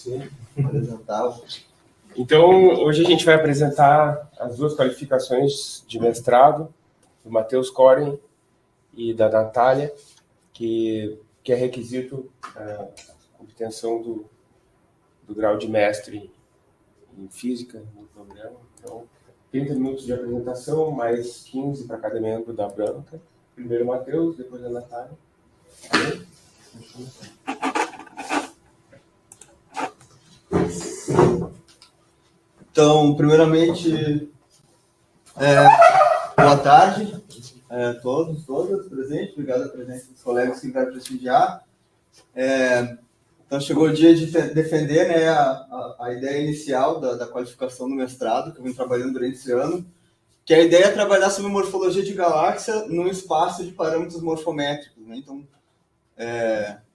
Sim, apresentar. Então, hoje a gente vai apresentar as duas qualificações de mestrado, do Matheus Koren e da Natália, que é requisito a obtenção do grau de mestre em física no programa. Então, 30 minutos de apresentação, mais 15 para cada membro da banca. Primeiro o Matheus, depois a Natália. Então, primeiramente, boa tarde a todos, todas presentes. Obrigado à presença dos colegas que vieram prestigiar. Então, chegou o dia de defender, né, a ideia inicial da qualificação do mestrado, que eu vim trabalhando durante esse ano, que a ideia é trabalhar sobre morfologia de galáxia num espaço de parâmetros morfométricos, né? Então,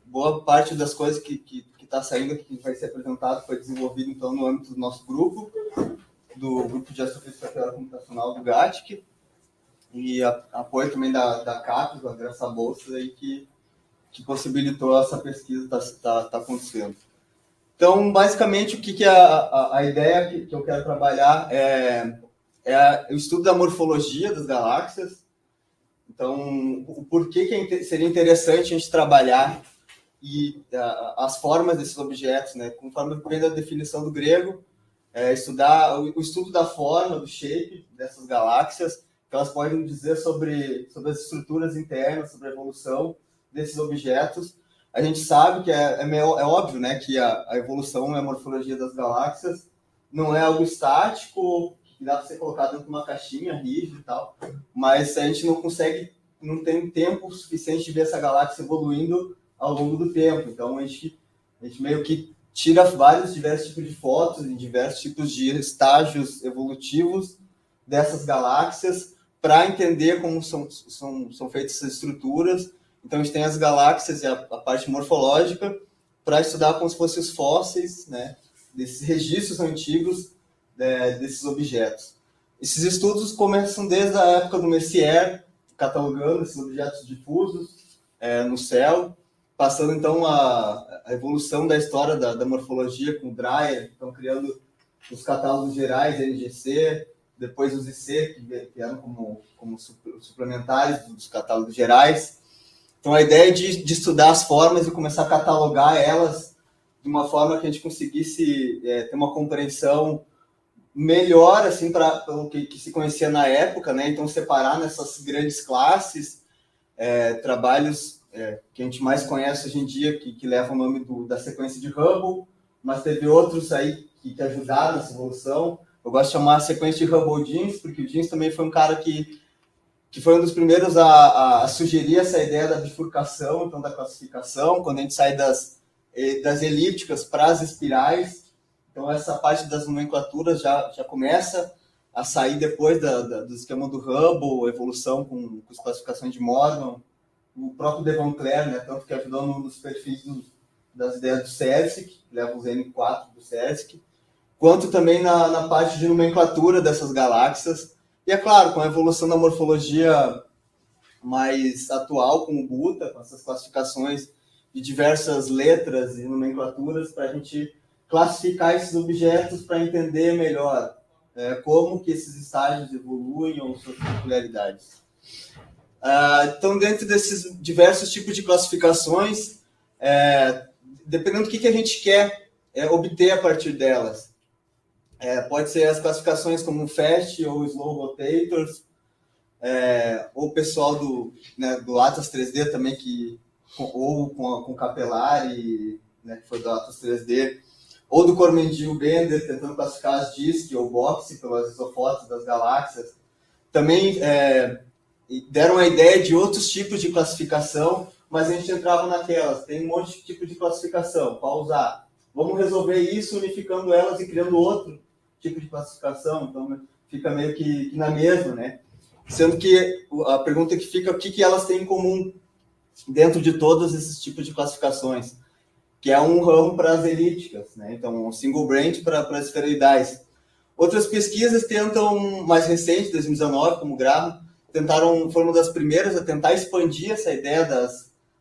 boa parte das coisas que está saindo aqui, que vai ser apresentado, foi desenvolvido, então, no âmbito do nosso grupo, do Grupo de Astrofísica Teórica Computacional do GATC, e apoio também da CAPES, da Graça Bolsa, aí, que possibilitou essa pesquisa tá acontecendo. Então, basicamente, o que é a ideia que eu quero trabalhar é o estudo da morfologia das galáxias. Então, o porquê que seria interessante a gente trabalhar e as formas desses objetos, né? Conforme vem da definição do grego, estudar o estudo da forma, do shape dessas galáxias, que elas podem dizer sobre as estruturas internas, sobre a evolução desses objetos. A gente sabe que é óbvio, né, que a evolução e a morfologia das galáxias não é algo estático, que dá para ser colocado dentro de uma caixinha rígida e tal, mas a gente não tem tempo suficiente de ver essa galáxia evoluindo ao longo do tempo. Então, a gente meio que tira diversos tipos de fotos em diversos tipos de estágios evolutivos dessas galáxias para entender como são feitas essas estruturas. Então, a gente tem as galáxias e a parte morfológica para estudar como se fossem os fósseis, né, desses registros antigos desses objetos. Esses estudos começam desde a época do Messier, catalogando esses objetos difusos no céu, passando, então, a evolução da história da morfologia com o Dreyer, então, criando os catálogos gerais, NGC, depois os IC, que vieram como suplementares dos catálogos gerais. Então, a ideia de estudar as formas e começar a catalogar elas de uma forma que a gente conseguisse ter uma compreensão melhor, assim, pelo que se conhecia na época, né? Então, separar nessas grandes classes, trabalhos que a gente mais conhece hoje em dia, que levam o nome da sequência de Hubble, mas teve outros aí que ajudaram nessa evolução. Eu gosto de chamar a sequência de Hubble-Jeans, porque o Jeans também foi um cara que foi um dos primeiros a sugerir essa ideia da bifurcação, então da classificação, quando a gente sai das elípticas para as espirais. Então, essa parte das nomenclaturas já começa a sair depois do esquema do Hubble, evolução com as classificações de Morgan, o próprio Devon Clare, né, tanto que ajudou num dos perfis das ideias do CERSIC, que leva os N4 do CERSIC, quanto também na parte de nomenclatura dessas galáxias. E, é claro, com a evolução da morfologia mais atual, com o Buta, com essas classificações de diversas letras e nomenclaturas, para a gente classificar esses objetos para entender melhor como que esses estágios evoluem ou suas peculiaridades. Então, dentro desses diversos tipos de classificações, dependendo do que a gente quer obter a partir delas, pode ser as classificações como Fast ou Slow Rotators, ou o pessoal do Atlas 3D também, ou com Capellari, né, que foi do Atlas 3D, ou do Cormendiu Bender, tentando classificar as DISC ou Boxy pelas isofotos das galáxias. Também deram a ideia de outros tipos de classificação, mas a gente entrava naquelas. Tem um monte de tipo de classificação, qual usar? Vamos resolver isso unificando elas e criando outro tipo de classificação. Então, fica meio que na mesma, né? Sendo que a pergunta que fica, o que elas têm em comum dentro de todos esses tipos de classificações? Que é um ramo para as elípticas, né? Então, um single branch para as esferoidais. Outras pesquisas tentam, mais recente, 2019, como o Graham, foram uma das primeiras a tentar expandir essa ideia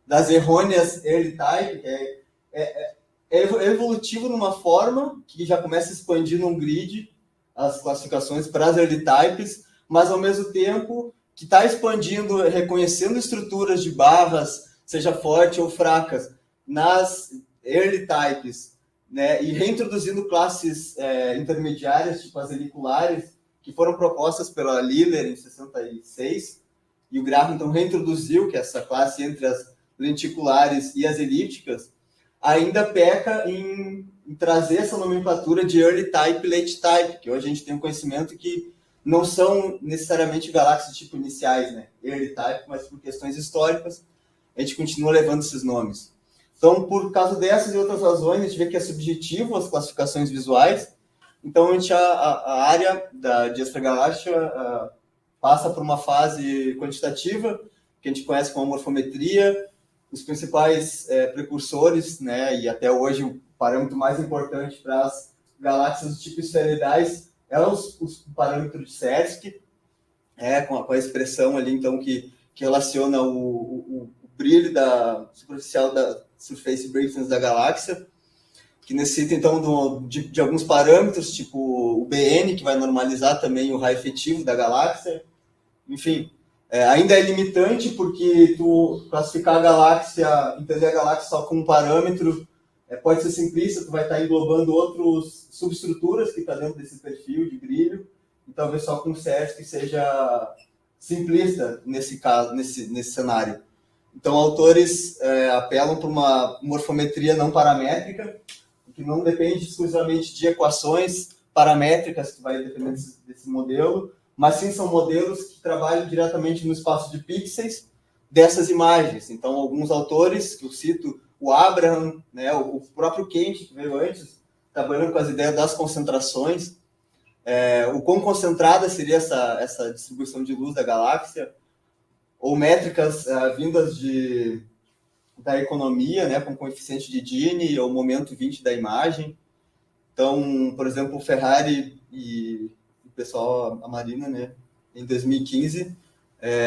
das errôneas early type, que é evolutivo numa forma que já começa a expandir num grid as classificações para as early types, mas ao mesmo tempo que está expandindo, reconhecendo estruturas de barras, seja forte ou fracas, nas early types, né, e reintroduzindo classes intermediárias, tipo as heliculares, que foram propostas pela Liller em 66, e o Graham então reintroduziu, que é essa classe entre as lenticulares e as elípticas, ainda peca em trazer essa nomenclatura de early type e late type, que hoje a gente tem um conhecimento que não são necessariamente galáxias tipo iniciais, né? Early type, mas por questões históricas, a gente continua levando esses nomes. Então, por causa dessas e outras razões, a gente vê que é subjetivo as classificações visuais. Então, a área de extragaláxia passa por uma fase quantitativa, que a gente conhece como morfometria. Os principais precursores, né, e até hoje o parâmetro mais importante para as galáxias do tipo esferoidais é os parâmetros de Sérski, com a expressão ali, então, que relaciona o brilho superficial da surface brightness da galáxia, que necessita, então, de alguns parâmetros, tipo o BN, que vai normalizar também o raio efetivo da galáxia. Enfim, ainda é limitante, porque tu classificar a galáxia, entender a galáxia só com um parâmetro, pode ser simplista, tu vai estar englobando outras subestruturas que estão dentro desse perfil de brilho, e talvez só com o Sérski seja simplista nesse caso, nesse cenário. Então, autores apelam para uma morfometria não paramétrica, que não depende exclusivamente de equações paramétricas, que vai depender desse modelo, mas sim são modelos que trabalham diretamente no espaço de pixels dessas imagens. Então, alguns autores, que eu cito, o Abraham, né, o próprio Kent, que veio antes, trabalhando com as ideias das concentrações, o quão concentrada seria essa distribuição de luz da galáxia, ou métricas vindas da economia, né, com coeficiente de Gini ou momento 20 da imagem. Então, por exemplo, o Ferrari e o pessoal, a Marina, né, em 2015,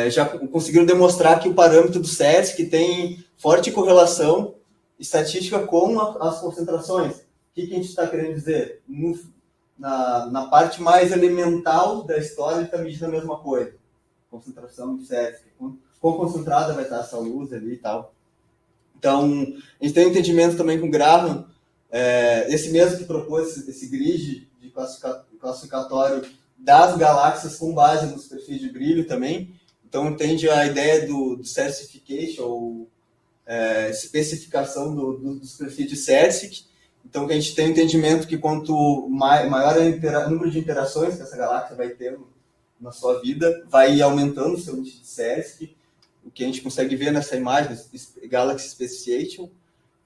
já conseguiram demonstrar que o parâmetro do Sérski tem forte correlação estatística com as concentrações. O que a gente está querendo dizer? Na parte mais elemental da história, ele está medindo a mesma coisa. Concentração de Sérski. Quão concentrada vai estar essa luz ali e tal. Então, a gente tem um entendimento também com o Graham, esse mesmo que propôs esse grid de classificatório das galáxias com base nos perfis de brilho também. Então, entende a ideia do Sérsification, ou especificação dos perfis de Sérsic. Então, que a gente tem um entendimento que quanto maior o número de interações que essa galáxia vai ter na sua vida, vai aumentando o seu índice de Sérsic, o que a gente consegue ver nessa imagem, Galaxy Speciation.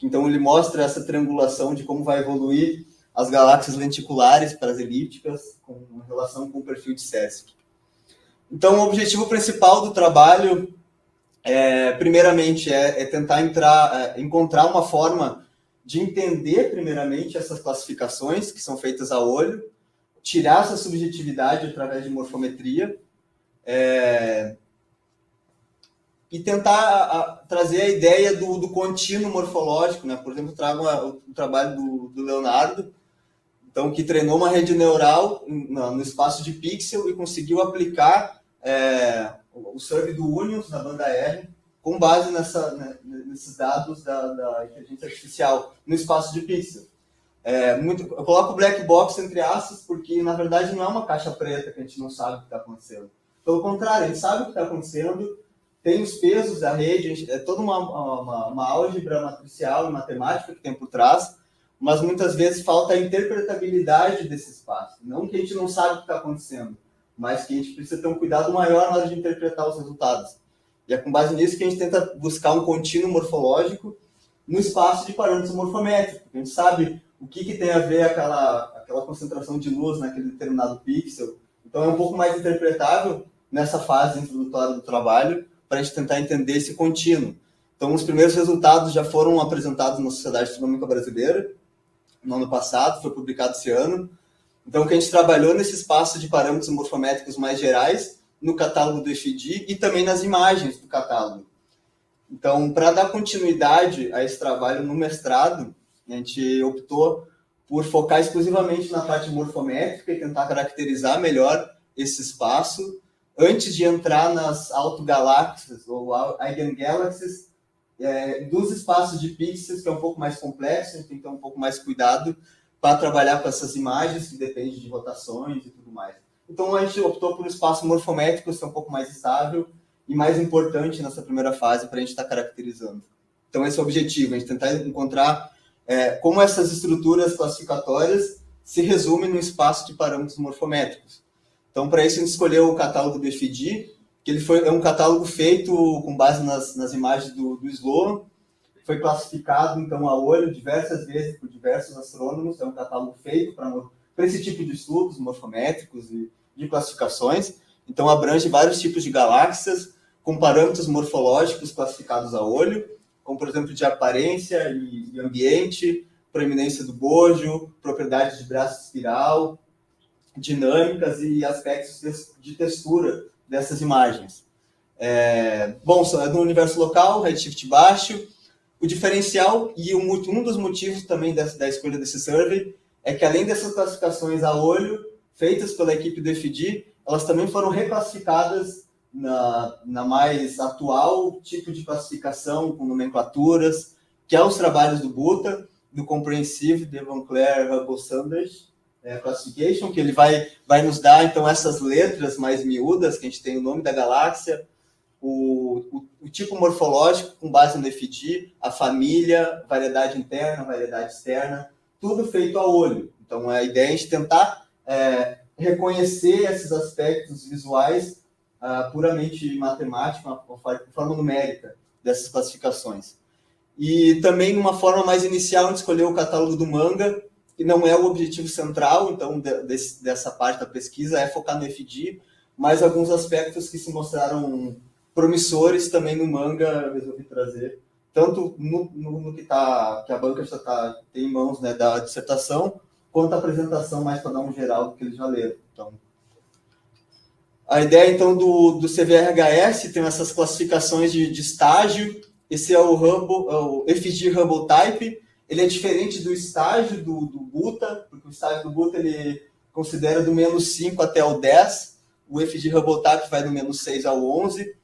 Então, ele mostra essa triangulação de como vai evoluir as galáxias lenticulares para as elípticas, com relação com o perfil de Sérski. Então, o objetivo principal do trabalho, primeiramente, é tentar encontrar uma forma de entender, primeiramente, essas classificações que são feitas a olho, tirar essa subjetividade através de morfometria, e tentar trazer a ideia do contínuo morfológico, né? Por exemplo, trago o trabalho do Leonardo, então, que treinou uma rede neural no espaço de pixel e conseguiu aplicar o survey do Unions na banda R com base nesses dados da inteligência artificial no espaço de pixel. Eu coloco o black box entre aspas porque, na verdade, não é uma caixa preta que a gente não sabe o que está acontecendo. Pelo contrário, a gente sabe o que está acontecendo, tem os pesos da rede, é toda uma álgebra matricial e matemática que tem por trás, mas muitas vezes falta a interpretabilidade desse espaço. Não que a gente não sabe o que está acontecendo, mas que a gente precisa ter um cuidado maior na hora de interpretar os resultados. E é com base nisso que a gente tenta buscar um contínuo morfológico no espaço de parâmetros morfométricos. A gente sabe o que tem a ver aquela concentração de luz naquele determinado pixel. Então é um pouco mais interpretável nessa fase introdutória do trabalho, para a gente tentar entender esse contínuo. Então, os primeiros resultados já foram apresentados na Sociedade Astronômica Brasileira, no ano passado, foi publicado esse ano. Então, que a gente trabalhou nesse espaço de parâmetros morfométricos mais gerais, no catálogo do EFIDI e também nas imagens do catálogo. Então, para dar continuidade a esse trabalho no mestrado, A gente optou por focar exclusivamente na parte morfométrica e tentar caracterizar melhor esse espaço antes de entrar nas autogaláxias ou eigengalaxies, dos espaços de pixels, que é um pouco mais complexo, a gente tem que ter um pouco mais cuidado para trabalhar com essas imagens, que depende de rotações e tudo mais. Então, a gente optou por um espaço morfométrico ser um pouco mais estável e mais importante nessa primeira fase para a gente estar caracterizando. Então, esse é o objetivo, a gente tentar encontrar como essas estruturas classificatórias se resumem no espaço de parâmetros morfométricos. Então, para isso, a gente escolheu o catálogo do EFD, que é um catálogo feito com base nas imagens do Sloan, foi classificado, então, a olho diversas vezes por diversos astrônomos, é um catálogo feito para esse tipo de estudos morfométricos e de classificações. Então, abrange vários tipos de galáxias, com parâmetros morfológicos classificados a olho, como, por exemplo, de aparência e ambiente, proeminência do bojo, propriedades de braço espiral, dinâmicas e aspectos de textura dessas imagens. Bom, é do universo local, redshift baixo. O diferencial e um dos motivos também da escolha desse survey é que, além dessas classificações a olho, feitas pela equipe do EFD, elas também foram reclassificadas na mais atual tipo de classificação, com nomenclaturas, que é os trabalhos do Buta, do Comprehensive de Van Clare Hubble Sanders Classification, que ele vai nos dar, então, essas letras mais miúdas, que a gente tem o nome da galáxia, o tipo morfológico com base no EFD, a família, variedade interna, variedade externa, tudo feito a olho. Então, a ideia é a gente tentar reconhecer esses aspectos visuais puramente matemática, uma forma numérica dessas classificações. E também, uma forma mais inicial, a gente escolheu o catálogo do Manga, que não é o objetivo central, então, dessa parte da pesquisa, é focar no EFD, mas alguns aspectos que se mostraram promissores também no Manga, eu resolvi trazer, tanto no que a banca já tem em mãos, né, da dissertação, quanto a apresentação mais para dar um geral do que eles já leram. Então, a ideia, então, do CVRHS tem essas classificações de estágio. Esse é o EFD Hubble Type. Ele é diferente do estágio do Buta, porque o estágio do Buta ele considera do -5 até o 10. O EFD Hubble Type vai do -6 ao 11,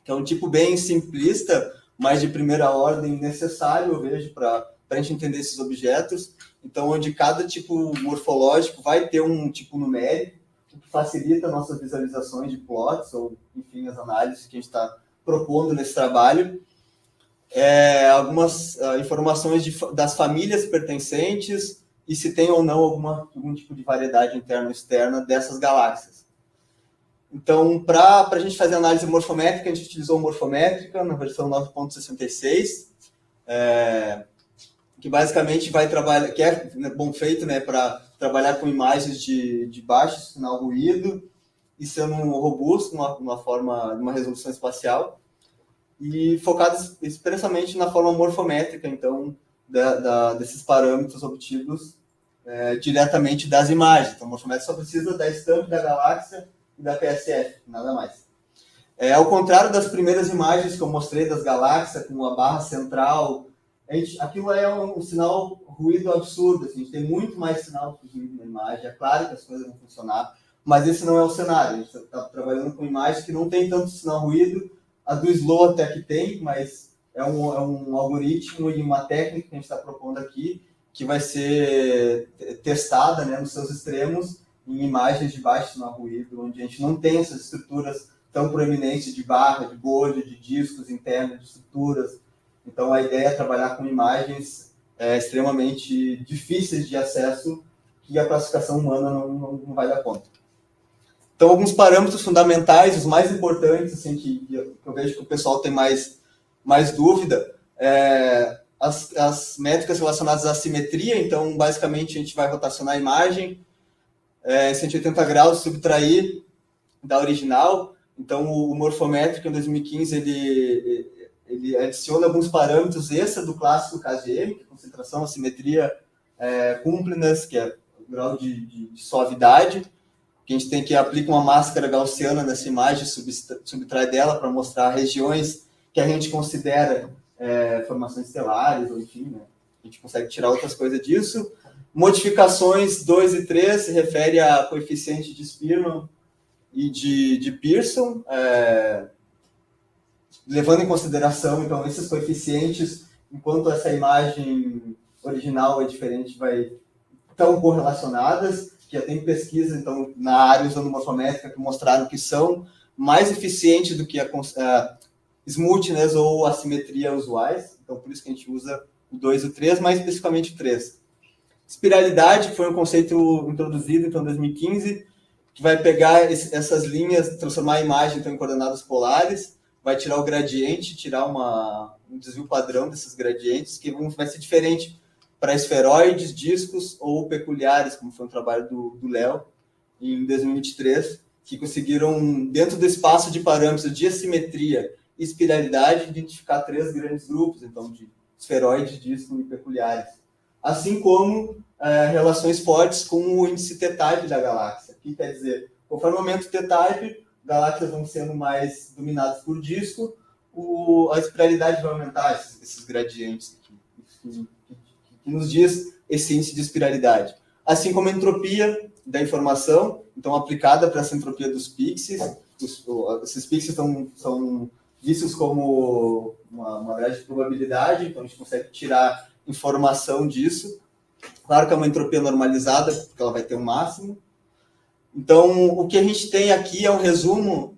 que é um tipo bem simplista, mas de primeira ordem necessário, eu vejo, para a gente entender esses objetos. Então, onde cada tipo morfológico vai ter um tipo numérico, o que facilita nossas visualizações de plots, ou, enfim, as análises que a gente está propondo nesse trabalho. Algumas informações das famílias pertencentes e se tem ou não algum tipo de variedade interna ou externa dessas galáxias. Então, para a gente fazer análise morfométrica, a gente utilizou morfométrica na versão 9.66, que basicamente vai trabalhar, que é bom feito, né, para trabalhar com imagens de baixo sinal ruído e sendo robusto, numa resolução espacial, e focados expressamente na forma morfométrica, então, desses parâmetros obtidos diretamente das imagens. Então, o morfométrico só precisa da estampa da galáxia e da PSF, nada mais. Ao contrário das primeiras imagens que eu mostrei das galáxias, com a barra central, aquilo é um sinal ruído absurdo, assim, a gente tem muito mais sinal de ruído na imagem, é claro que as coisas vão funcionar, mas esse não é o cenário, a gente está trabalhando com imagens que não tem tanto sinal ruído, a do Slow até que tem, mas é um algoritmo e uma técnica que a gente está propondo aqui, que vai ser testada, né, nos seus extremos, em imagens de baixo sinal ruído, onde a gente não tem essas estruturas tão proeminentes de barra, de bolha, de discos internos, de estruturas. Então, a ideia é trabalhar com imagens extremamente difíceis de acesso, que a classificação humana não vai dar conta. Então, alguns parâmetros fundamentais, os mais importantes, assim, que eu vejo que o pessoal tem mais dúvida, as métricas relacionadas à simetria. Então, basicamente, a gente vai rotacionar a imagem 180 graus, subtrair da original. Então, o morfométrico, em 2015, ele adiciona alguns parâmetros extra do clássico KGM, que é concentração, assimetria, cumpliness, que é o grau de suavidade, que a gente tem que aplicar uma máscara gaussiana nessa imagem, subtrai dela para mostrar regiões que a gente considera formações estelares, ou enfim, né, A gente consegue tirar outras coisas disso. Modificações 2 e 3 se refere a coeficiente de Spearman e de Pearson, levando em consideração, então, esses coeficientes, enquanto essa imagem original é diferente, estão correlacionadas, que já tem pesquisa, então, na área usando morfométrica, que mostraram que são mais eficientes do que a smoothness ou assimetria usuais, então, por isso que a gente usa o 2 e o 3, mais especificamente o 3. Espiralidade foi um conceito introduzido, então, em 2015, que vai pegar essas linhas, transformar a imagem então, em coordenadas polares, vai tirar o gradiente, tirar um desvio padrão desses gradientes, que vai ser diferente para esferoides, discos ou peculiares, como foi um trabalho do Léo, em 2023, que conseguiram, dentro do espaço de parâmetros de assimetria e espiralidade, identificar 3 grandes grupos, então, de esferoides, discos e peculiares. Assim como relações fortes com o índice T-type da galáxia. O que quer dizer? Conforme aumenta o T-type, galáxias vão sendo mais dominadas por disco, a espiralidade vai aumentar, esses gradientes aqui, que nos diz esse índice de espiralidade. Assim como a entropia da informação, então aplicada para essa entropia dos pixels, esses pixels são vistos como uma grade de probabilidade, então a gente consegue tirar informação disso. Claro que é uma entropia normalizada, porque ela vai ter um máximo. Então, o que a gente tem aqui é um resumo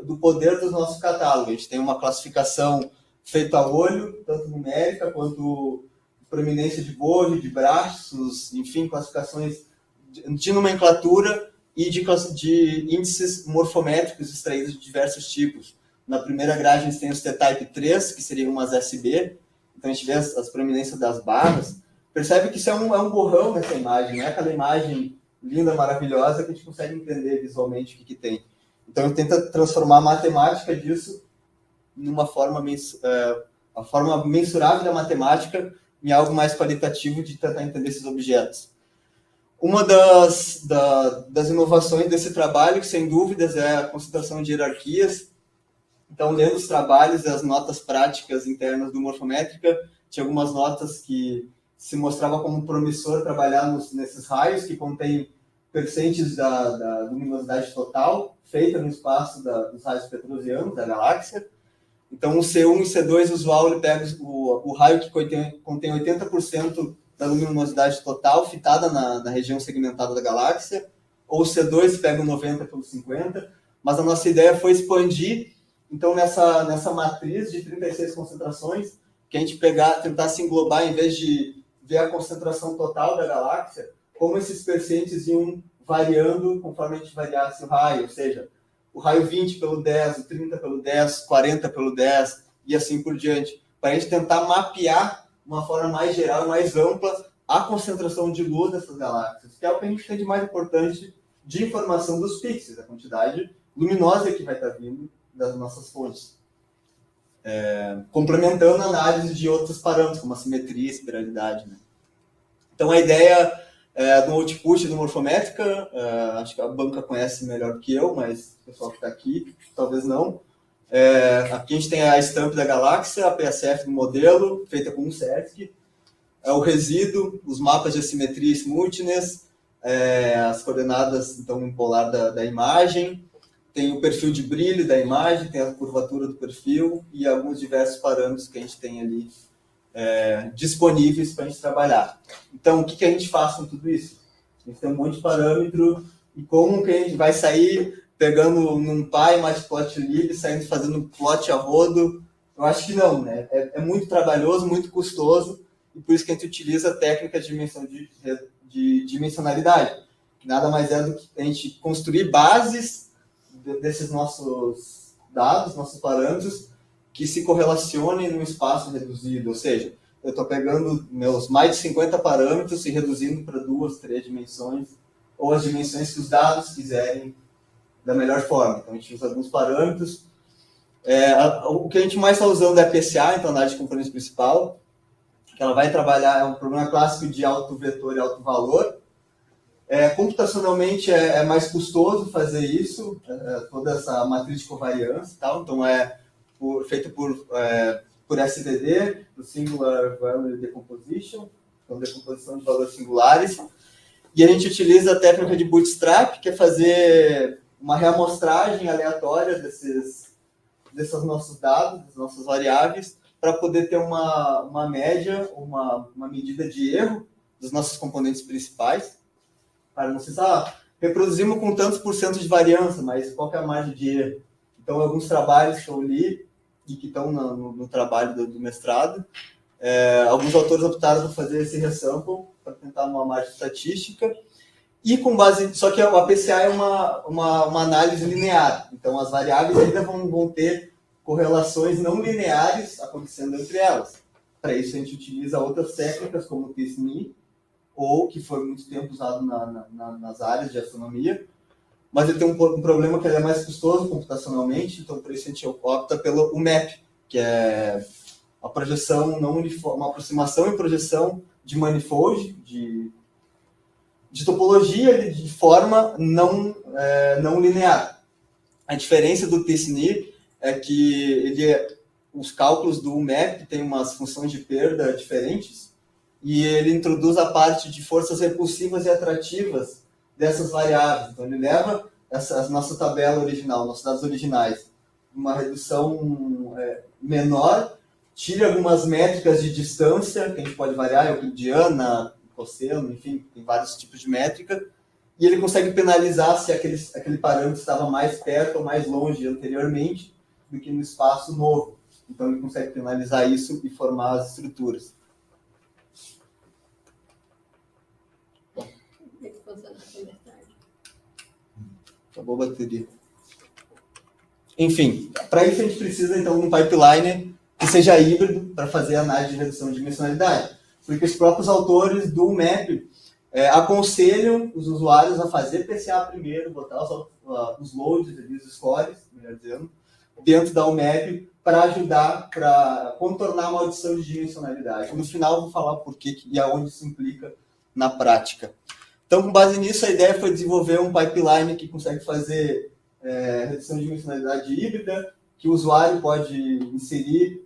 do poder do nosso catálogo. A gente tem uma classificação feita a olho, tanto numérica quanto proeminência de Borel, de braços, enfim, classificações de nomenclatura e de índices morfométricos extraídos de diversos tipos. Na primeira grade, a gente tem os T-type 3, que seriam umas SB. Então, a gente vê as proeminências das barras. Percebe que isso é um borrão nessa imagem, não é aquela imagem linda, maravilhosa, que a gente consegue entender visualmente o que tem. Então, ele tenta transformar a matemática disso numa forma, a forma mensurável da matemática em algo mais qualitativo de tentar entender esses objetos. Uma das inovações desse trabalho, que sem dúvidas é a consideração de hierarquias. Então, lendo os trabalhos e as notas práticas internas do Morfométrica, tinha algumas notas que se mostrava como promissor trabalhar nesses raios que contêm percentes da luminosidade total, feita no espaço dos raios petrosianos da galáxia. Então, o C1 e C2 usual, ele pega o raio que contém 80% da luminosidade total, fitada na região segmentada da galáxia, ou o C2 pega o 90 pelo 50, mas a nossa ideia foi expandir, então, nessa matriz de 36 concentrações, que a gente tentasse englobar, em vez de ver a concentração total da galáxia, como esses percentes iam variando conforme a gente variasse o raio, ou seja, o raio 20 pelo 10, o 30 pelo 10, 40 pelo 10 e assim por diante, para a gente tentar mapear de uma forma mais geral e mais ampla a concentração de luz dessas galáxias, que é o que a gente tem de mais importante de informação dos pixels, a quantidade luminosa que vai estar vindo das nossas fontes. Complementando a análise de outros parâmetros, como a simetria e espiralidade. Né? Então, a ideia do output do Morfométrica, acho que a banca conhece melhor que eu, mas o pessoal que está aqui, talvez não. Aqui a gente tem a estampa da galáxia, a PSF do modelo, feita com um CERSC, o resíduo, os mapas de assimetria e smoothness, as coordenadas então, polar da imagem, tem o perfil de brilho da imagem, tem a curvatura do perfil e alguns diversos parâmetros que a gente tem ali disponíveis para a gente trabalhar. Então, o que a gente faz com tudo isso? A gente tem um monte de parâmetro e como que a gente vai sair pegando num Py, Matplotlib, saindo fazendo plot a rodo? Eu acho que não, né? É muito trabalhoso, muito custoso e por isso que a gente utiliza a técnica de dimensionalidade, que nada mais é do que a gente construir bases desses nossos dados, nossos parâmetros, que se correlacionem num espaço reduzido. Ou seja, eu estou pegando meus mais de 50 parâmetros e reduzindo para 2, 3 dimensões, ou as dimensões que os dados quiserem da melhor forma. Então, a gente usa alguns parâmetros. O que a gente mais está usando é a PCA, então, a análise de componentes principal, que ela vai trabalhar, um problema clássico de alto vetor e alto valor. Computacionalmente é mais custoso fazer isso, toda essa matriz de covariância e tal, então feito por por SVD, o Singular Value Decomposition, então decomposição de valores singulares. E a gente utiliza a técnica de bootstrap, que é fazer uma reamostragem aleatória desses nossos dados, das nossas variáveis, para poder ter uma média, uma medida de erro dos nossos componentes principais, para não ser reproduzimos com tantos por cento de variância, mas qual que é a margem de erro? Então, alguns trabalhos que eu li e que estão no trabalho do mestrado, alguns autores optaram por fazer esse resample para tentar uma margem estatística, e com base... Só que a PCA é uma análise linear, então as variáveis ainda vão ter correlações não lineares acontecendo entre elas. Para isso, a gente utiliza outras técnicas, como o t-SNE, ou que foi muito tempo usado nas áreas de astronomia, mas ele tem um problema que ele é mais custoso computacionalmente, então por isso a gente opta pelo UMAP, que é a projeção não uniforme, uma aproximação e projeção de manifold, de topologia de forma não linear. A diferença do t-SNE é que os cálculos do UMAP têm umas funções de perda diferentes, e ele introduz a parte de forças repulsivas e atrativas dessas variáveis. Então, ele leva a nossa tabela original, nossos dados originais, uma redução menor, tira algumas métricas de distância, que a gente pode variar, euclidiana, cosseno, enfim, tem vários tipos de métrica, e ele consegue penalizar se aquele parâmetro estava mais perto ou mais longe anteriormente do que no espaço novo. Então, ele consegue penalizar isso e formar as estruturas. Acabou a bateria. Enfim, para isso a gente precisa então de um pipeline que seja híbrido para fazer a análise de redução de dimensionalidade. Porque os próprios autores do UMAP aconselham os usuários a fazer PCA primeiro, botar os loads, os scores, melhor dizendo, dentro da UMAP para ajudar, para contornar a maldição de dimensionalidade. No final eu vou falar por que e aonde isso implica na prática. Então, com base nisso, a ideia foi desenvolver um pipeline que consegue fazer redução de dimensionalidade híbrida, que o usuário pode inserir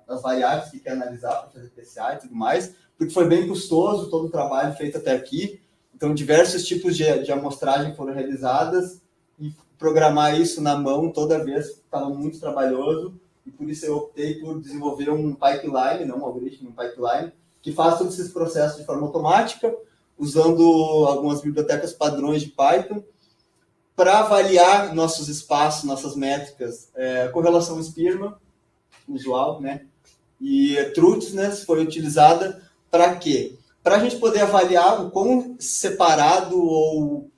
as variáveis que quer analisar para fazer PCA e tudo mais, porque foi bem custoso todo o trabalho feito até aqui. Então, diversos tipos de amostragem foram realizadas, e programar isso na mão toda vez estava muito trabalhoso, e por isso eu optei por desenvolver um pipeline, não um algoritmo, um pipeline, que faz todos esses processos de forma automática, usando algumas bibliotecas padrões de Python, para avaliar nossos espaços, nossas métricas, correlação Spearman, usual, né? E Truthness foi utilizada para quê? Para a gente poder avaliar o quão separado ou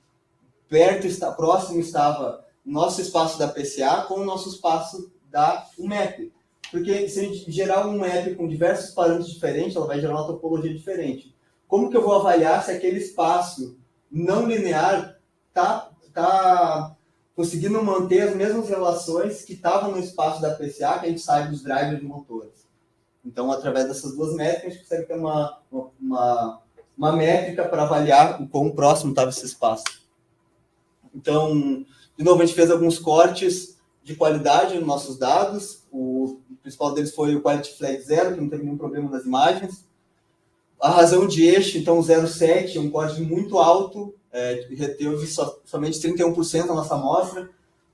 próximo estava nosso espaço da PCA com o nosso espaço da UMAP. Porque se a gente gerar um UMAP com diversos parâmetros diferentes, ela vai gerar uma topologia diferente. Como que eu vou avaliar se aquele espaço não linear está conseguindo manter as mesmas relações que estavam no espaço da PCA, que a gente sabe dos drivers de motores? Então, através dessas duas métricas, a gente consegue ter uma métrica para avaliar o quão próximo estava esse espaço. Então, de novo, a gente fez alguns cortes de qualidade nos nossos dados. O principal deles foi o Quality Flag 0, que não teve nenhum problema nas imagens. A razão de eixo, então, 0,7, é um corte muito alto, reteve somente 31% da nossa amostra,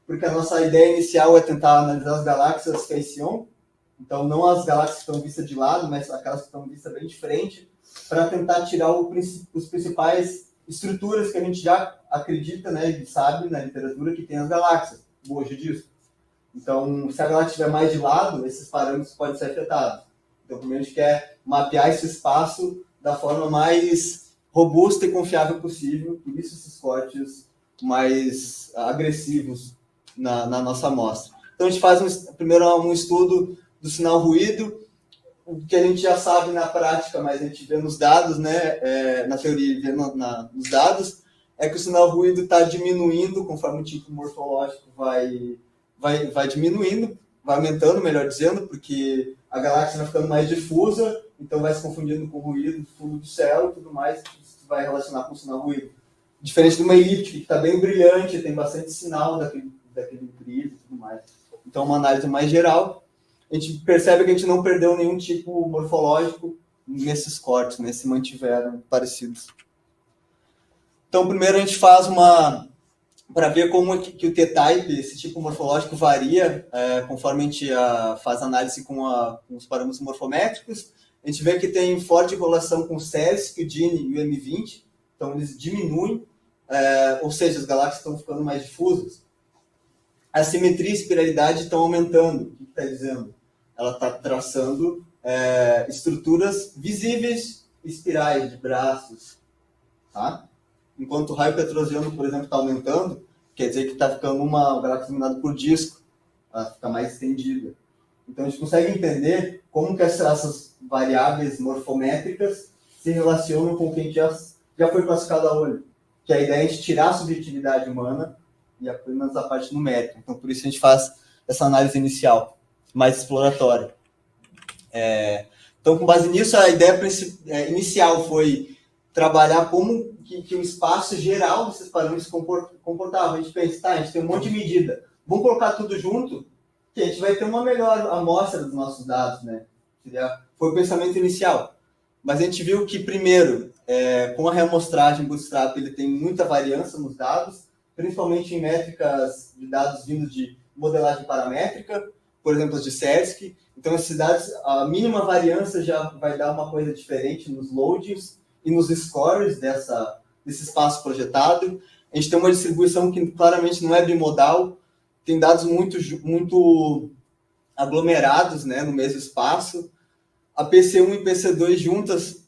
porque a nossa ideia inicial é tentar analisar as galáxias face-on, então não as galáxias que estão vistas de lado, mas aquelas que estão vistas bem de frente, para tentar tirar os principais estruturas que a gente já acredita, né, e sabe na literatura que tem as galáxias, hoje disso. Então, se a galáxia estiver mais de lado, esses parâmetros podem ser afetados. Então, primeiro a gente quer mapear esse espaço da forma mais robusta e confiável possível, por isso esses cortes mais agressivos na nossa amostra. Então, a gente faz primeiro um estudo do sinal ruído, o que a gente já sabe na prática, mas a gente vê nos dados, né, na teoria, vê nos dados, é que o sinal ruído está diminuindo conforme o tipo morfológico vai diminuindo, vai aumentando, melhor dizendo, porque a galáxia vai ficando mais difusa, então vai se confundindo com o ruído do fundo do céu e tudo mais, isso vai relacionar com o sinal ruído. Diferente de uma elíptica, que está bem brilhante, tem bastante sinal daquele brilho e tudo mais. Então, uma análise mais geral. a gente percebe que a gente não perdeu nenhum tipo morfológico nesses cortes, né? Se mantiveram parecidos. Então, primeiro a gente faz para ver como que o T-type, esse tipo morfológico, varia conforme a gente faz análise com os parâmetros morfométricos. A gente vê que tem forte correlação com o CERSC, o DIN e o M20, então eles diminuem, ou seja, as galáxias estão ficando mais difusas. A simetria e espiralidade estão aumentando. O que está dizendo? Ela está traçando estruturas visíveis, espirais de braços, tá? Enquanto o raio petrosiano, por exemplo, está aumentando, quer dizer que está ficando uma galáxia iluminada por disco, ela fica mais estendida. Então a gente consegue entender como que essas variáveis morfométricas se relacionam com o que a gente já foi classificado a olho. Que a ideia é a gente tirar a subjetividade humana e apenas a parte numérica. Então por isso a gente faz essa análise inicial, mais exploratória. Então com base nisso, a ideia inicial foi trabalhar como que o espaço geral desses parâmetros comportava. A gente pensa, a gente tem um monte de medida, vamos colocar tudo junto, que a gente vai ter uma melhor amostra dos nossos dados, né? Foi o pensamento inicial. Mas a gente viu que, primeiro, com a reamostragem Bootstrap, ele tem muita variância nos dados, principalmente em métricas de dados vindos de modelagem paramétrica, por exemplo, as de CERSC. Então, esses dados, a mínima variância já vai dar uma coisa diferente nos loadings e nos scores desse espaço projetado. A gente tem uma distribuição que claramente não é bimodal, tem dados muito aglomerados, né, no mesmo espaço. A PC1 e PC2 juntas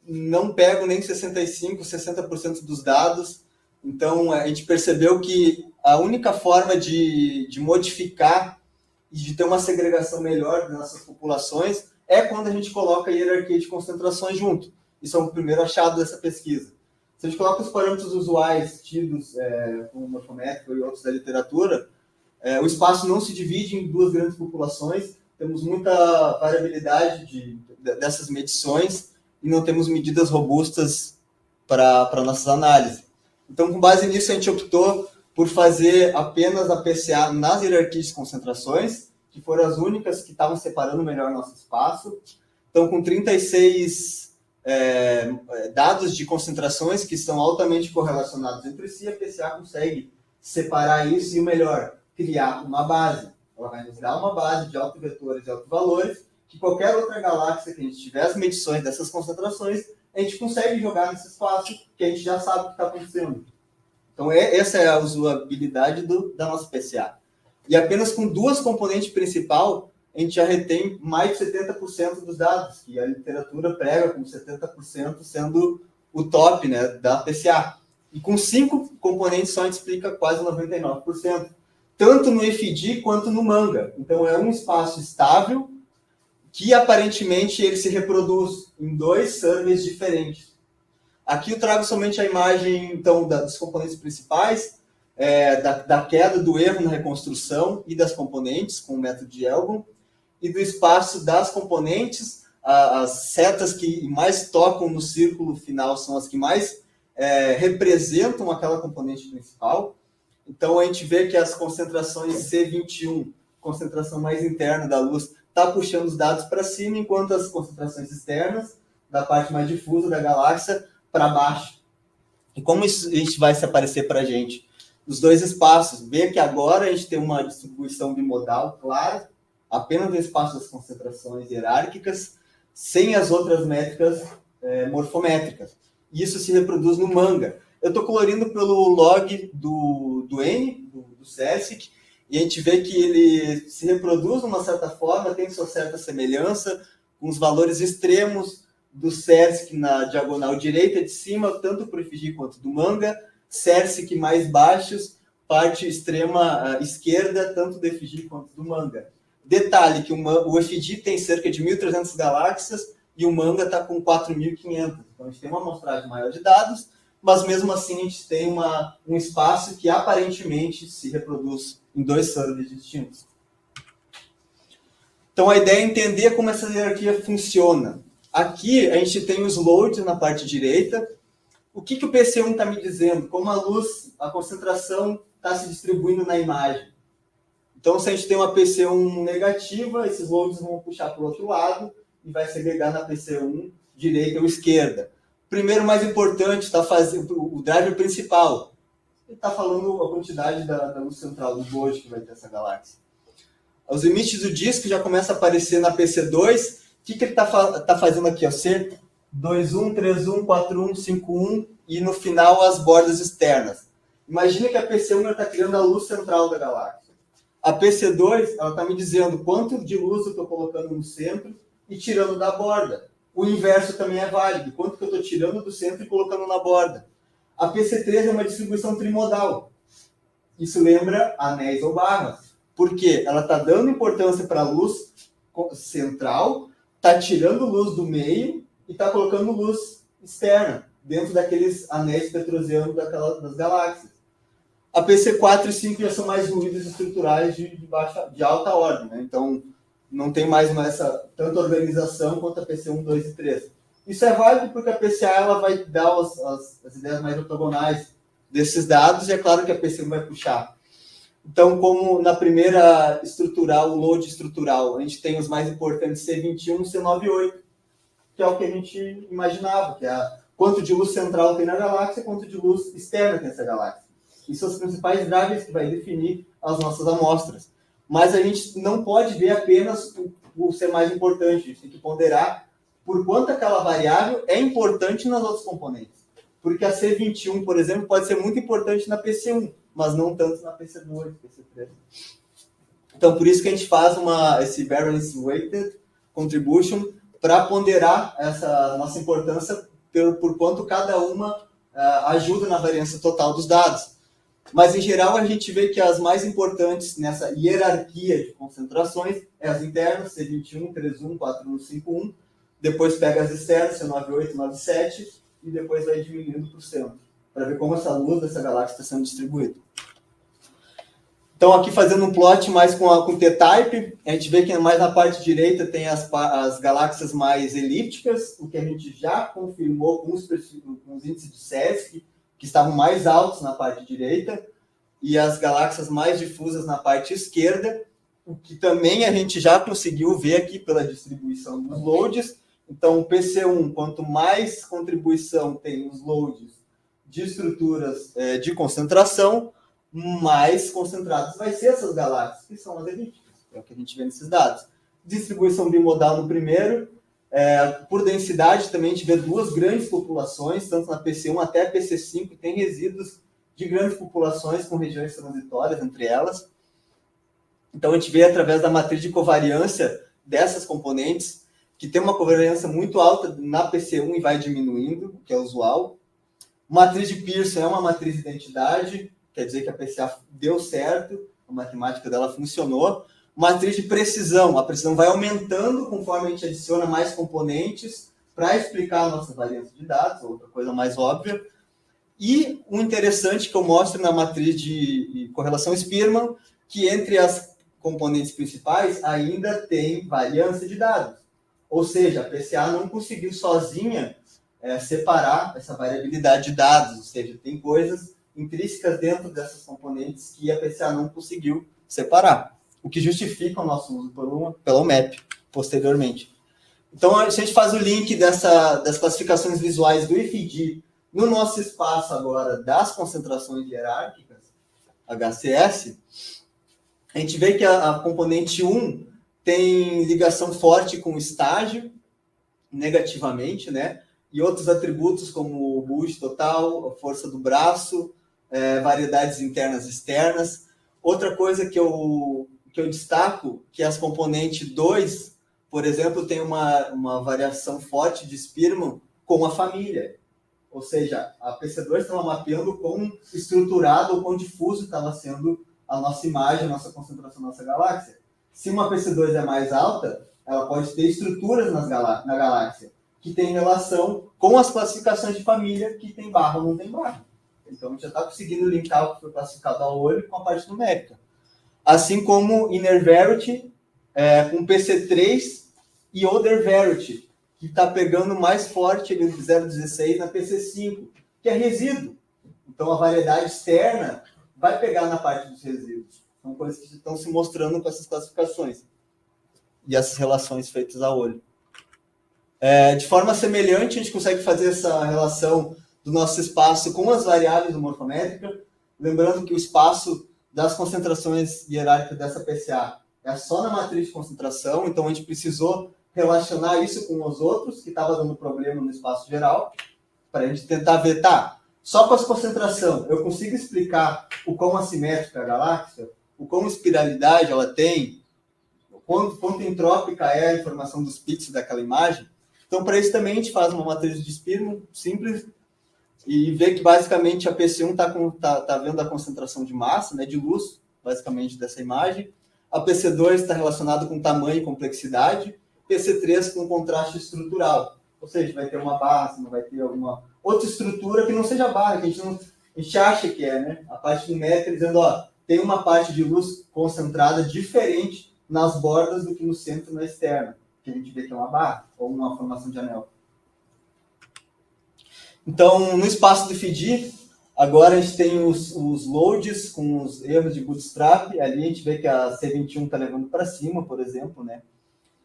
não pegam nem 65%, 60% dos dados. Então, a gente percebeu que a única forma de modificar e de ter uma segregação melhor das nossas populações é quando a gente coloca a hierarquia de concentrações junto. Isso é o primeiro achado dessa pesquisa. Se a gente coloca os parâmetros usuais tidos como morfométrico e outros da literatura, o espaço não se divide em duas grandes populações, temos muita variabilidade dessas medições e não temos medidas robustas para nossas análises. Então, com base nisso, a gente optou por fazer apenas a PCA nas hierarquias de concentrações, que foram as únicas que estavam separando melhor nosso espaço. Então, com 36 dados de concentrações que estão altamente correlacionados entre si, a PCA consegue separar isso e, o melhor, criar uma base. Ela vai nos dar uma base de autovetores e autovalores, que qualquer outra galáxia que a gente tiver as medições dessas concentrações, a gente consegue jogar nesse espaço que a gente já sabe o que está acontecendo. Então, essa é a usabilidade da nossa PCA. E apenas com duas componentes principais, a gente já retém mais de 70% dos dados, que a literatura prega como 70% sendo o top, né, da PCA. E com 5 componentes só a gente explica quase 99%. Tanto no EFD quanto no Manga. Então, é um espaço estável que, aparentemente, ele se reproduz em 2 surveys diferentes. Aqui eu trago somente a imagem, então, dos componentes principais, da queda do erro na reconstrução e das componentes, com o método de Elgon, e do espaço das componentes. As setas que mais tocam no círculo final são as que mais representam aquela componente principal. Então, a gente vê que as concentrações C21, concentração mais interna da luz, está puxando os dados para cima, enquanto as concentrações externas, da parte mais difusa da galáxia, para baixo. E como isso vai se aparecer para a gente? Os 2 espaços. Vê que agora a gente tem uma distribuição bimodal clara, apenas no espaço das concentrações hierárquicas, sem as outras métricas morfométricas. E isso se reproduz no Manga. Eu estou colorindo pelo log do N, do CERSC, e a gente vê que ele se reproduz de uma certa forma, tem sua certa semelhança, com os valores extremos do CERSC na diagonal direita de cima, tanto para o EFD quanto do Manga, CERSC mais baixos, parte extrema esquerda, tanto do EFD quanto do Manga. Detalhe que o EFD tem cerca de 1.300 galáxias e o Manga está com 4.500. Então a gente tem uma amostragem maior de dados, mas mesmo assim a gente tem um espaço que aparentemente se reproduz em 2 surveys distintos. Então a ideia é entender como essa hierarquia funciona. Aqui a gente tem os loads na parte direita. O que o PC1 está me dizendo? Como a luz, a concentração está se distribuindo na imagem. Então, se a gente tem uma PC1 negativa, esses loads vão puxar para o outro lado e vai segregar na PC1 direita ou esquerda. Primeiro, mais importante, está fazendo o driver principal. Ele está falando a quantidade da luz central, do load que vai ter essa galáxia. Os limites do disco já começam a aparecer na PC2. O que ele está fazendo aqui? Ó? C21, 31, 41, 51 e no final as bordas externas. Imagina que a PC1 está criando a luz central da galáxia. A PC2 está me dizendo quanto de luz eu estou colocando no centro e tirando da borda. O inverso também é válido. Quanto que eu estou tirando do centro e colocando na borda. A PC3 é uma distribuição trimodal. Isso lembra anéis ou barras. Por quê? Ela está dando importância para a luz central, está tirando luz do meio e está colocando luz externa, dentro daqueles anéis petrosianos das galáxias. A PC4 e 5 já são mais ruídos estruturais de alta ordem, né? Então, não tem mais tanta organização quanto a PC1, 2 e 3. Isso é válido porque a PCA ela vai dar as ideias mais ortogonais desses dados e é claro que a PC1 vai puxar. Então, como na primeira estrutural, o load estrutural, a gente tem os mais importantes C21 e C98, que é o que a gente imaginava, que é quanto de luz central tem na galáxia, quanto de luz externa tem essa galáxia. E são os principais drivers que vai definir as nossas amostras. Mas a gente não pode ver apenas o ser mais importante, a gente tem que ponderar por quanto aquela variável é importante nas outras componentes. Porque a C21, por exemplo, pode ser muito importante na PC1, mas não tanto na PC2, PC3. Então, por isso que a gente faz esse Variance Weighted Contribution para ponderar essa nossa importância por quanto cada uma ajuda na variância total dos dados. Mas, em geral, a gente vê que as mais importantes nessa hierarquia de concentrações é as internas, C21, 31, 41, 51, depois pega as externas, C98, 97, e depois vai diminuindo por centro, para ver como essa luz dessa galáxia está sendo distribuída. Então, aqui fazendo um plot mais com T-Type, a gente vê que mais na parte direita tem as galáxias mais elípticas, o que a gente já confirmou com os índices de SESC, que estavam mais altos na parte direita, e as galáxias mais difusas na parte esquerda, o que também a gente já conseguiu ver aqui pela distribuição dos loads. Então, o PC1, quanto mais contribuição tem os loads de estruturas de concentração, mais concentradas vai ser essas galáxias, que são as elípticas, é o que a gente vê nesses dados. Distribuição bimodal no primeiro. Por densidade, também a gente vê duas grandes populações, tanto na PC1 até a PC5, tem resíduos de grandes populações com regiões transitórias entre elas. Então, a gente vê através da matriz de covariância dessas componentes, que tem uma covariância muito alta na PC1 e vai diminuindo, o que é usual. Matriz de Pearson é uma matriz de identidade, quer dizer que a PCA deu certo, a matemática dela funcionou. Matriz de precisão, a precisão vai aumentando conforme a gente adiciona mais componentes para explicar a nossa variância de dados, outra coisa mais óbvia. E o interessante que eu mostro na matriz de correlação Spearman, que entre as componentes principais ainda tem variância de dados. Ou seja, a PCA não conseguiu sozinha separar essa variabilidade de dados, ou seja, tem coisas intrínsecas dentro dessas componentes que a PCA não conseguiu separar, o que justifica o nosso uso pelo MAP posteriormente. Então, a gente faz o link das classificações visuais do IFID no nosso espaço agora das concentrações hierárquicas, HCS, a gente vê que a componente 1 tem ligação forte com o estágio, negativamente, né? E outros atributos como o boost total, a força do braço, variedades internas e externas. Outra coisa que eu destaco, que as componentes 2, por exemplo, tem uma variação forte de Spearman com a família. Ou seja, a PC2 estava mapeando quão estruturado ou quão difuso estava sendo a nossa imagem, a nossa concentração da nossa galáxia. Se uma PC2 é mais alta, ela pode ter estruturas na galáxia que tem relação com as classificações de família, que tem barra ou não tem barra. Então, a gente já está conseguindo linkar o que foi classificado ao olho com a parte numérica. Assim como Inner Verity, com PC3 e Other Verity, que está pegando mais forte ele 0,16 na PC5, que é resíduo. Então, a variedade externa vai pegar na parte dos resíduos. São coisas que estão se mostrando com essas classificações e essas relações feitas a olho. De forma semelhante, a gente consegue fazer essa relação do nosso espaço com as variáveis do morfométrica, lembrando que o espaço das concentrações hierárquicas dessa PCA é só na matriz de concentração, então a gente precisou relacionar isso com os outros, que estava dando problema no espaço geral, para a gente tentar ver, só com as concentrações eu consigo explicar o quão assimétrica é a galáxia, o quão espiralidade ela tem, quanto entrópica é a informação dos pixels daquela imagem. Então, para isso também a gente faz uma matriz de Spearman simples e vê que basicamente a PC1 está vendo a concentração de massa, né, de luz, basicamente, dessa imagem. A PC2 está relacionada com tamanho e complexidade. PC3 com contraste estrutural. Ou seja, vai ter uma barra, não vai ter alguma outra estrutura que não seja barra, que a gente acha que é, né? A parte numérica dizendo, tem uma parte de luz concentrada diferente nas bordas do que no centro e na externa, que a gente vê que é uma barra ou uma formação de anel. Então, no espaço do FIDI, agora a gente tem os loads com os erros de bootstrap. Ali a gente vê que a C21 está levando para cima, por exemplo, né?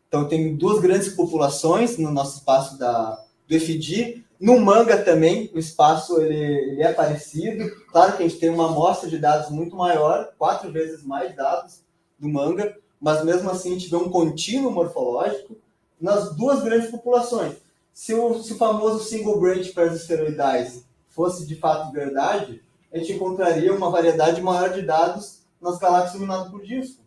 Então, tem duas grandes populações no nosso espaço do FIDI. No Manga também, o espaço ele é parecido. Claro que a gente tem uma amostra de dados muito maior, 4 vezes mais dados do Manga, mas mesmo assim a gente vê um contínuo morfológico nas duas grandes populações. Se o famoso single branch para as esferoidais fosse de fato verdade, a gente encontraria uma variedade maior de dados nas galáxias iluminadas por disco.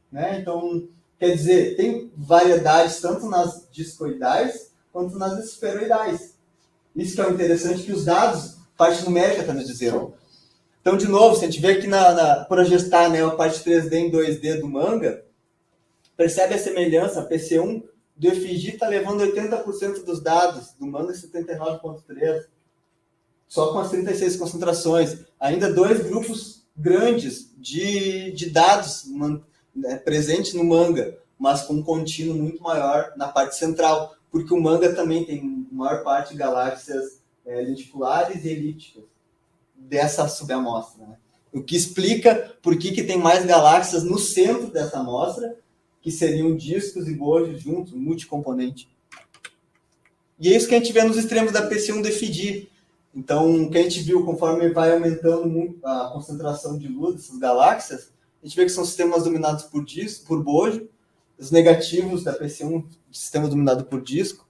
Né? Então, quer dizer, tem variedades tanto nas discoidais quanto nas esferoidais. Isso que é o interessante, que os dados, parte numérica está nos dizendo. Então, de novo, se a gente vê aqui por gestar, né, a parte 3D em 2D do Manga, percebe a semelhança, a PC1 do FIGI está levando 80% dos dados, do Manga 79,3%, só com as 36 concentrações. Ainda 2 grupos grandes de dados presentes no Manga, mas com um contínuo muito maior na parte central, porque o Manga também tem maior parte de galáxias lenticulares e elípticas dessa subamostra. Né? O que explica por que tem mais galáxias no centro dessa amostra, que seriam discos e bojos juntos, multicomponente. E é isso que a gente vê nos extremos da PC1 do FIDI. Então, o que a gente viu, conforme vai aumentando muito a concentração de luz dessas galáxias, a gente vê que são sistemas dominados por disco, por bojo. Os negativos da PC1, sistema dominado por disco.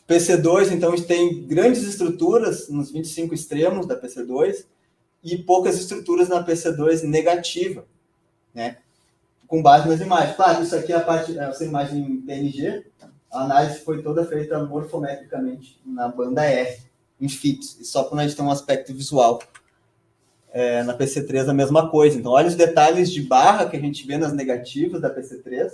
PC2, então, a gente tem grandes estruturas nos 25 extremos da PC2 e poucas estruturas na PC2 negativa, né? Com base nas imagens. Claro, isso aqui é essa imagem em PNG. A análise foi toda feita morfometricamente na banda R, em FITS, e só quando a gente tem um aspecto visual. Na PC3 a mesma coisa. Então, olha os detalhes de barra que a gente vê nas negativas da PC3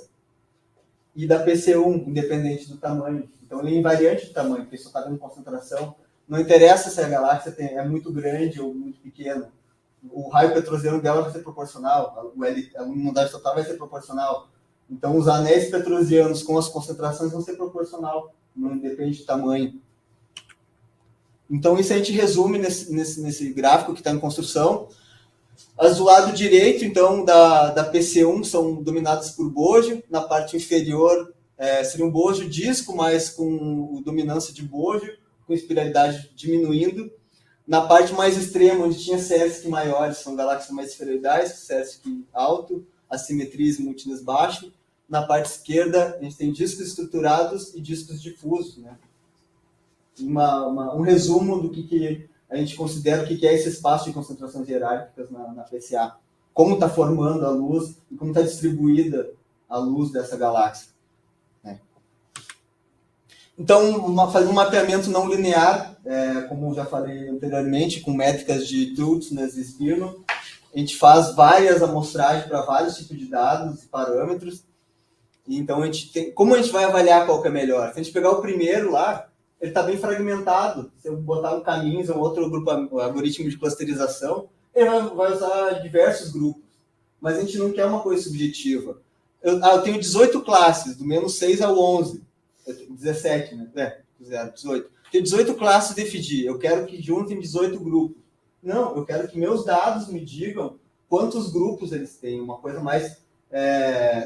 e da PC1, independente do tamanho. Então, ele é invariante de tamanho, porque só está dando concentração. Não interessa se a galáxia é muito grande ou muito pequena. O raio petrosiano dela vai ser proporcional, a luminosidade total vai ser proporcional. Então, os anéis petrosianos com as concentrações vão ser proporcional, não depende de tamanho. Então, isso a gente resume nesse gráfico que está em construção. As do lado direito, então, da PC1 são dominadas por bojo. Na parte inferior, seria um bojo disco, mas com dominância de bojo, com espiralidade diminuindo. Na parte mais extrema, onde tinha CERSC maiores, são galáxias mais esferoidais, CERSC alto, assimetria e multiness baixo. Na parte esquerda, a gente tem discos estruturados e discos difusos, né? Um resumo do que a gente considera o que é esse espaço de concentrações hierárquicas na PCA. Como está formando a luz e como está distribuída a luz dessa galáxia. Né? Então, fazer um mapeamento não linear, como já falei anteriormente, com métricas de Tultnes e Spearman. A gente faz várias amostragens para vários tipos de dados e parâmetros. E então, como a gente vai avaliar qual que é melhor? Se a gente pegar o primeiro lá, ele está bem fragmentado. Se eu botar um caminho ou outro algoritmo de clusterização, ele vai usar diversos grupos. Mas a gente não quer uma coisa subjetiva. Eu tenho 18 classes, do menos 6 ao 11. 17, né? 18. Tenho 18 classes de FIDI. Eu quero que juntem 18 grupos. Não, eu quero que meus dados me digam quantos grupos eles têm, uma coisa mais,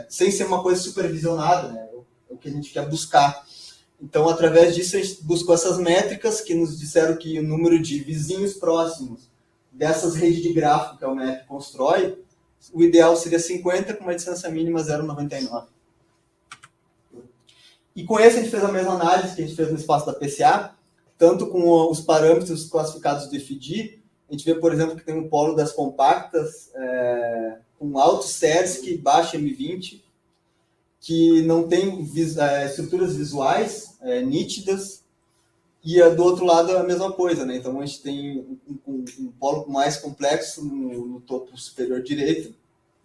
sem ser uma coisa supervisionada, né? O que a gente quer buscar. Então, através disso, a gente buscou essas métricas que nos disseram que o número de vizinhos próximos dessas redes de gráfico que a UMEP constrói, o ideal seria 50, com uma distância mínima 0,99. E com esse a gente fez a mesma análise que a gente fez no espaço da PCA, tanto com os parâmetros classificados do FDI. A gente vê, por exemplo, que tem um polo das compactas com alto SERSC, baixo M20, que não tem estruturas visuais nítidas, e do outro lado é a mesma coisa, né? Então a gente tem um polo mais complexo no topo superior direito,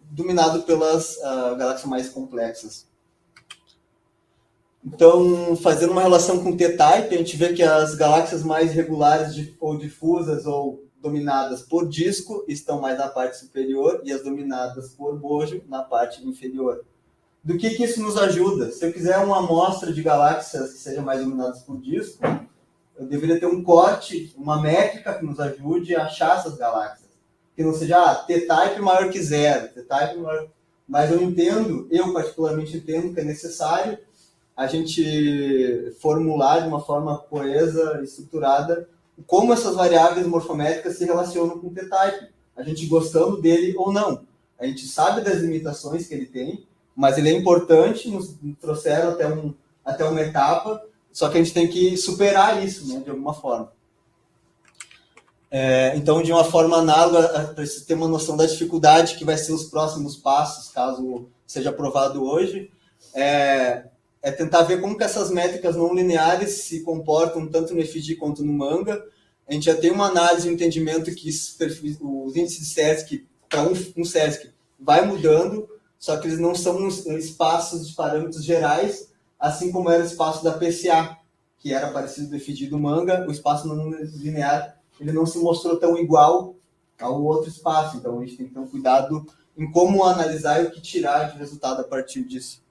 dominado pelas galáxias mais complexas. Então, fazendo uma relação com o T-Type, a gente vê que as galáxias mais regulares ou difusas ou dominadas por disco estão mais na parte superior e as dominadas por bojo na parte inferior. Do que isso nos ajuda? Se eu quiser uma amostra de galáxias que sejam mais dominadas por disco, eu deveria ter um corte, uma métrica que nos ajude a achar essas galáxias. Que não seja T-Type maior que 0, T-Type maior... Mas eu particularmente entendo que é necessário a gente formular de uma forma coesa e estruturada como essas variáveis morfométricas se relacionam com o T-Type. A gente gostando dele ou não. A gente sabe das limitações que ele tem, mas ele é importante, nos trouxeram até uma etapa, só que a gente tem que superar isso, né, de alguma forma. Então, de uma forma análoga, para você ter uma noção da dificuldade que vai ser os próximos passos, caso seja aprovado hoje, é tentar ver como que essas métricas não lineares se comportam tanto no FDI quanto no Manga. A gente já tem uma análise, um entendimento que os índices de SERSC, para um SERSC, vai mudando, só que eles não são espaços de parâmetros gerais, assim como era o espaço da PCA, que era parecido do FDI do Manga. O espaço não linear ele não se mostrou tão igual ao outro espaço, então a gente tem que ter um cuidado em como analisar e o que tirar de resultado a partir disso.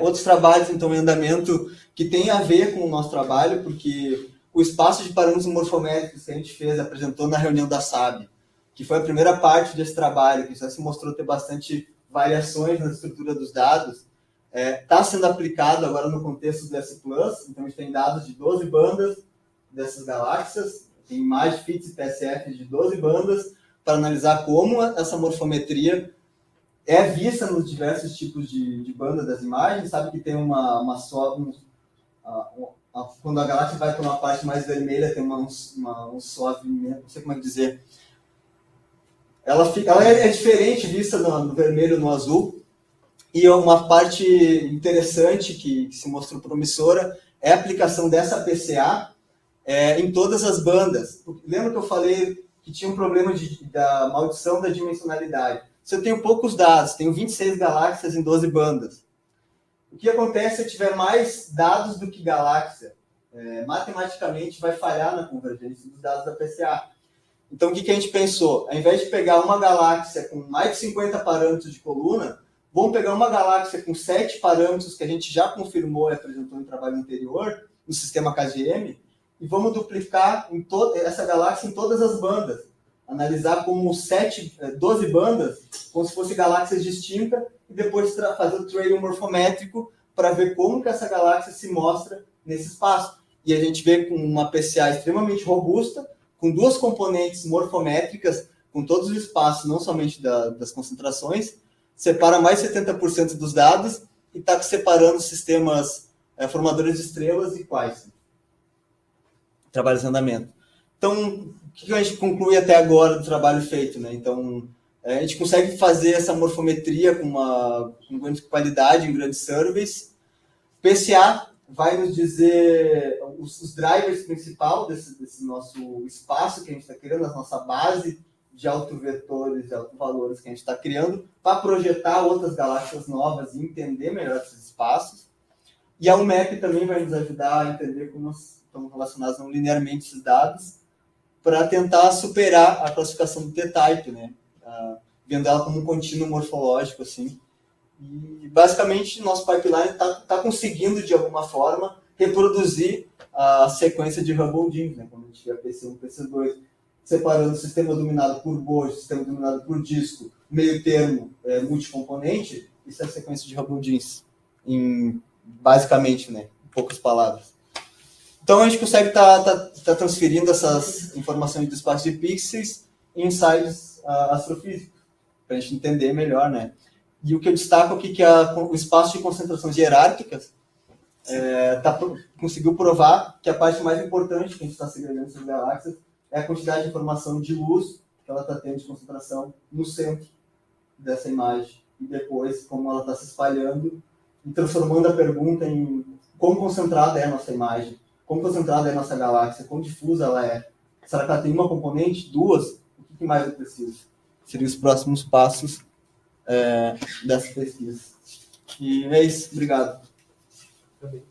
Outros trabalhos, então, em andamento, que tem a ver com o nosso trabalho, porque o espaço de parâmetros morfométricos que a gente fez, apresentou na reunião da SAB, que foi a primeira parte desse trabalho, que já se mostrou ter bastante variações na estrutura dos dados, está sendo aplicado agora no contexto do S+, então a gente tem dados de 12 bandas dessas galáxias, tem imagem FITS e PSF de 12 bandas, para analisar como essa morfometria é vista nos diversos tipos de banda das imagens. Sabe que tem quando a galáxia vai para uma parte mais vermelha, tem um suave, não sei como é que dizer. Ela é diferente vista no vermelho e no azul. E uma parte interessante que se mostrou promissora é a aplicação dessa PCA em todas as bandas. Lembra que eu falei que tinha um problema da maldição da dimensionalidade? Se eu tenho poucos dados, tenho 26 galáxias em 12 bandas, o que acontece se eu tiver mais dados do que galáxia? Matematicamente vai falhar na convergência dos dados da PCA. Então o que a gente pensou? Ao invés de pegar uma galáxia com mais de 50 parâmetros de coluna, vamos pegar uma galáxia com 7 parâmetros que a gente já confirmou e apresentou em trabalho anterior, no sistema KGM, e vamos duplicar essa galáxia em todas as bandas. Analisar como 12 bandas, como se fossem galáxias distintas, e depois fazer o trailing morfométrico para ver como que essa galáxia se mostra nesse espaço. E a gente vê com uma PCA extremamente robusta, com 2 componentes morfométricas, com todos os espaços, não somente das concentrações, separa mais de 70% dos dados e está separando sistemas formadores de estrelas e quais. Trabalhos em andamento. Então, o que a gente conclui até agora do trabalho feito, né? Então, a gente consegue fazer essa morfometria com grande qualidade em grandes surveys. PCA vai nos dizer os drivers principais desse nosso espaço que a gente está criando, a nossa base de autovetores, de autovalores que a gente está criando, para projetar outras galáxias novas e entender melhor esses espaços. E a UMEP também vai nos ajudar a entender como estão relacionados não linearmente esses dados, para tentar superar a classificação do T-Type, né? Vendo ela como um contínuo morfológico, assim. E, basicamente, nosso pipeline está conseguindo, de alguma forma, reproduzir a sequência de Hubble Jeans, né? Quando a gente tiver PC1, PC2. separando o sistema dominado por bojo, sistema dominado por disco, meio termo, multicomponente, isso é a sequência de Hubble-Jeans, basicamente, né, em poucas palavras. Então, a gente consegue tá transferindo essas informações do espaço de pixels em ensaios astrofísicos, para a gente entender melhor, né. E o que eu destaco aqui que o espaço de concentrações hierárquicas conseguiu provar que a parte mais importante que a gente está segregando essas galáxias é a quantidade de informação de luz que ela está tendo de concentração no centro dessa imagem. E depois, como ela está se espalhando e transformando a pergunta em quão concentrada é a nossa imagem, quão concentrada é a nossa galáxia, quão difusa ela é. Será que ela tem uma componente, duas? O que mais eu preciso? Seriam os próximos passos dessa pesquisa. E é isso. Obrigado. Também.